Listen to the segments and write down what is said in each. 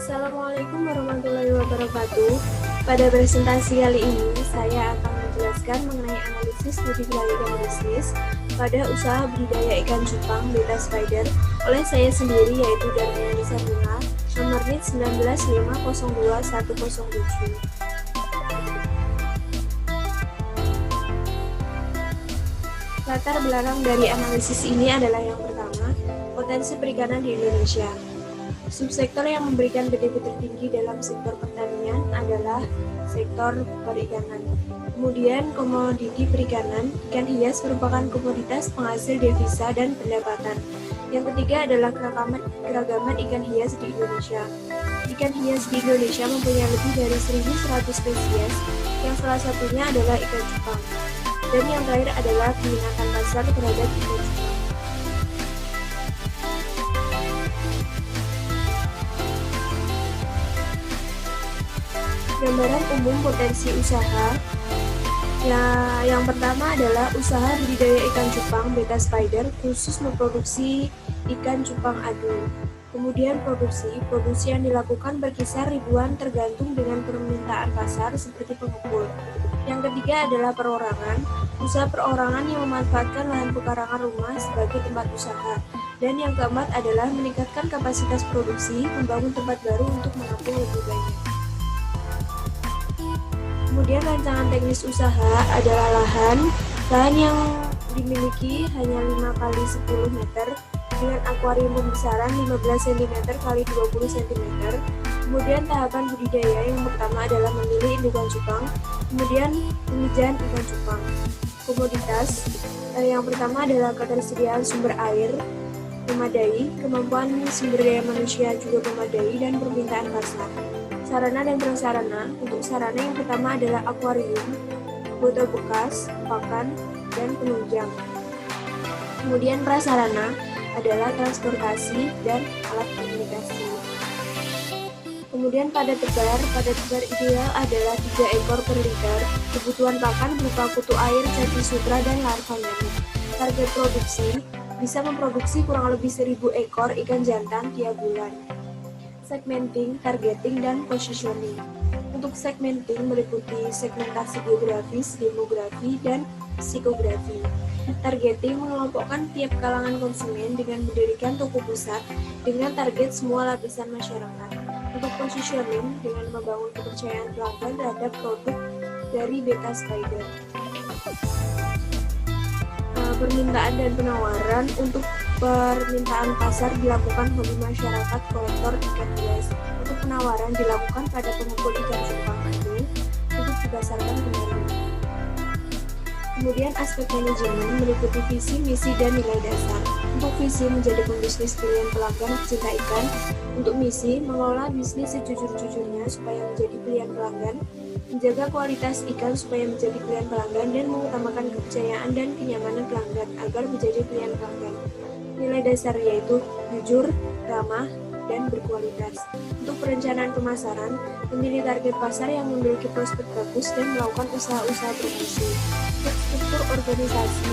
Assalamualaikum warahmatullahi wabarakatuh. Pada presentasi kali ini, saya akan menjelaskan mengenai analisis multivariate ikan bisnis pada usaha budidaya ikan cupang beta spider oleh saya sendiri, yaitu Darmiani Saruna, nomor NIT 195021107. Latar belakang dari analisis ini adalah yang pertama, potensi perikanan di Indonesia. Subsektor yang memberikan PDB tertinggi dalam sektor pertanian adalah sektor perikanan. Kemudian komoditi perikanan, ikan hias merupakan komoditas penghasil devisa dan pendapatan. Yang ketiga adalah keragaman ikan hias di Indonesia. Ikan hias di Indonesia mempunyai lebih dari 1.100 spesies, yang salah satunya adalah ikan cupang. Dan yang terakhir adalah peminatan pasar terhadap ikan cupang. Gambaran umum potensi usaha. Yang pertama adalah usaha budidaya ikan cupang beta spider khusus memproduksi ikan cupang adu. Kemudian produksi yang dilakukan berkisar ribuan tergantung dengan permintaan pasar seperti pengepul. Yang ketiga adalah perorangan, usaha perorangan yang memanfaatkan lahan pekarangan rumah sebagai tempat usaha. Dan yang keempat adalah meningkatkan kapasitas produksi, membangun tempat baru untuk menampung lebih banyak. Kemudian rancangan teknis usaha adalah lahan yang dimiliki hanya 5 x 10 meter dengan akuarium pembesaran 15 cm x 20 cm. Kemudian tahapan budidaya yang pertama adalah memilih indukan cupang, kemudian pemijahan ikan cupang. Komoditas yang pertama adalah ketersediaan sumber air memadai, kemampuan sumber daya manusia juga memadai, dan permintaan pasar. Sarana dan prasarana. Untuk sarana yang pertama adalah akuarium, botol bekas, pakan, dan penunjang. Kemudian prasarana adalah transportasi dan alat komunikasi. Kemudian pada tebar ideal adalah 3 ekor per liter. Kebutuhan pakan berupa kutu air, cacing sutra, dan larva nyamuk. Target produksi bisa memproduksi kurang lebih 1.000 ekor ikan jantan tiap bulan. Segmenting, targeting, dan positioning. Untuk segmenting meliputi segmentasi geografis, demografi, dan psikografi. Targeting mengelompokkan tiap kalangan konsumen dengan mendirikan toko pusat dengan target semua lapisan masyarakat. Untuk positioning dengan membangun kepercayaan pelanggan terhadap produk dari beta spider. Permintaan dan penawaran. Untuk permintaan pasar dilakukan oleh masyarakat kolektor ikan hias. Untuk penawaran dilakukan pada pengepul ikan cupang adu untuk dipasarkan kembali. Kemudian aspek manajemen meliputi visi, misi, dan nilai dasar. Untuk visi, menjadi pembisnis pilihan pelanggan pecinta ikan. Untuk misi, mengelola bisnis sejujur-jujurnya supaya menjadi pilihan pelanggan. Menjaga kualitas ikan supaya menjadi pilihan pelanggan, dan mengutamakan kepercayaan dan kenyamanan pelanggan agar menjadi pilihan pelanggan. Nilai dasar yaitu jujur, ramah, dan berkualitas. Untuk perencanaan pemasaran, memilih target pasar yang memiliki prospek bagus dan melakukan usaha-usaha promosi. Untuk struktur organisasi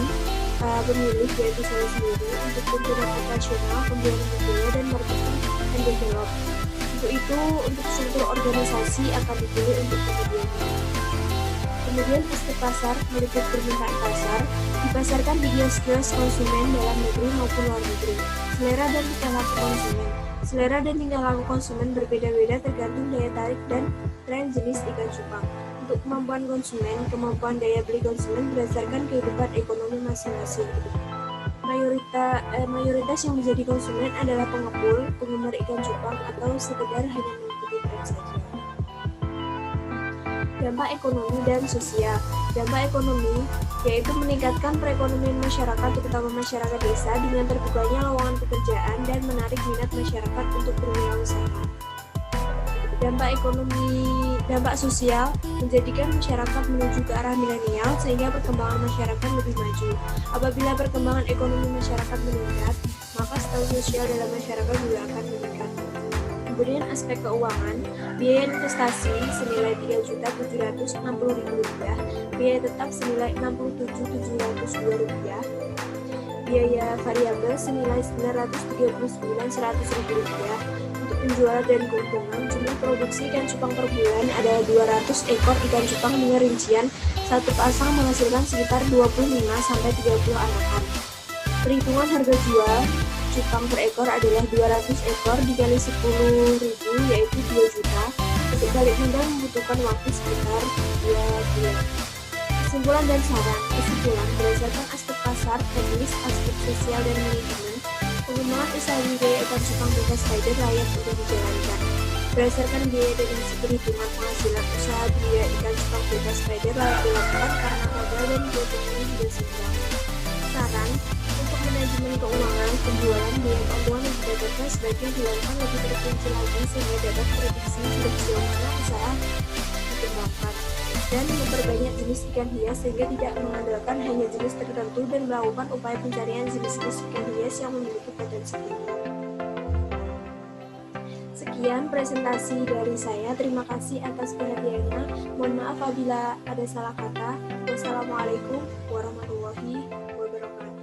pemilik yaitu saya sendiri. Untuk pimpinan operasional, pembiayaan budaya, dan marketing and develop. Untuk itu, untuk struktur organisasi akan dipilih untuk kemudiannya. Kemudian aspek pasar meliputi permintaan pasar, dipasarkan di kios-kios konsumen dalam negeri maupun luar negeri. Selera dan tingkah laku konsumen. Selera dan tingkah laku konsumen berbeda-beda tergantung daya tarik dan tren jenis ikan cupang. Untuk kemampuan konsumen, kemampuan daya beli konsumen berdasarkan kehidupan ekonomi masing-masing. Mayoritas yang menjadi konsumen adalah pengepul, penggemar ikan cupang, atau sekedar hanya mengikuti tren saja. Dampak ekonomi dan sosial. Dampak ekonomi yaitu meningkatkan perekonomian masyarakat, terutama masyarakat desa, dengan terbukanya lowongan pekerjaan dan menarik minat masyarakat untuk berwirausaha. Dampak sosial menjadikan masyarakat menuju ke arah milenial sehingga perkembangan masyarakat lebih maju. Apabila perkembangan ekonomi masyarakat meningkat, maka status sosial dalam masyarakat juga akan meningkat. Kemudian aspek keuangan, biaya investasi senilai Rp3.760.000, biaya tetap senilai Rp67.702, biaya variabel senilai Rp939.100.000. Untuk penjualan dan keuntungan. Jumlah produksi ikan cupang per bulan adalah 200 ekor ikan cupang dengan rincian satu pasang menghasilkan sekitar 25-30 anakan. Perhitungan harga jual cupang per ekor adalah 200 ekor dikali 10.000 yaitu 2 juta. Untuk balik modal membutuhkan waktu sekitar 2 bulan. Kesimpulan dan saran. Kesimpulan, berdasarkan aspek pasar, teknis, aspek sosial dan manajemen, pengembangan usaha budidaya ikan cupang bebas spider layak untuk dijalankan. Berdasarkan biaya dan hasil perhitungan penghasilan, usaha budidaya ikan cupang bebas spider layak dilakukan karena modal dan keuntungannya tidak seimbang. Saran, untuk manajemen keuangan, penjualan, biaya keuntungan yang didapatkan sebaiknya dilakukan lebih terperinci lagi sehingga dapat prediksi sudah sejauh mana usaha dikembangkan, dan memperbanyak jenis ikan hias sehingga tidak mengandalkan hanya jenis tertentu dan melakukan upaya pencarian jenis-jenis ikan hias yang memiliki potensi tinggi. Sekian presentasi dari saya. Terima kasih atas perhatiannya. Mohon maaf apabila ada salah kata. Wassalamualaikum warahmatullahi wabarakatuh.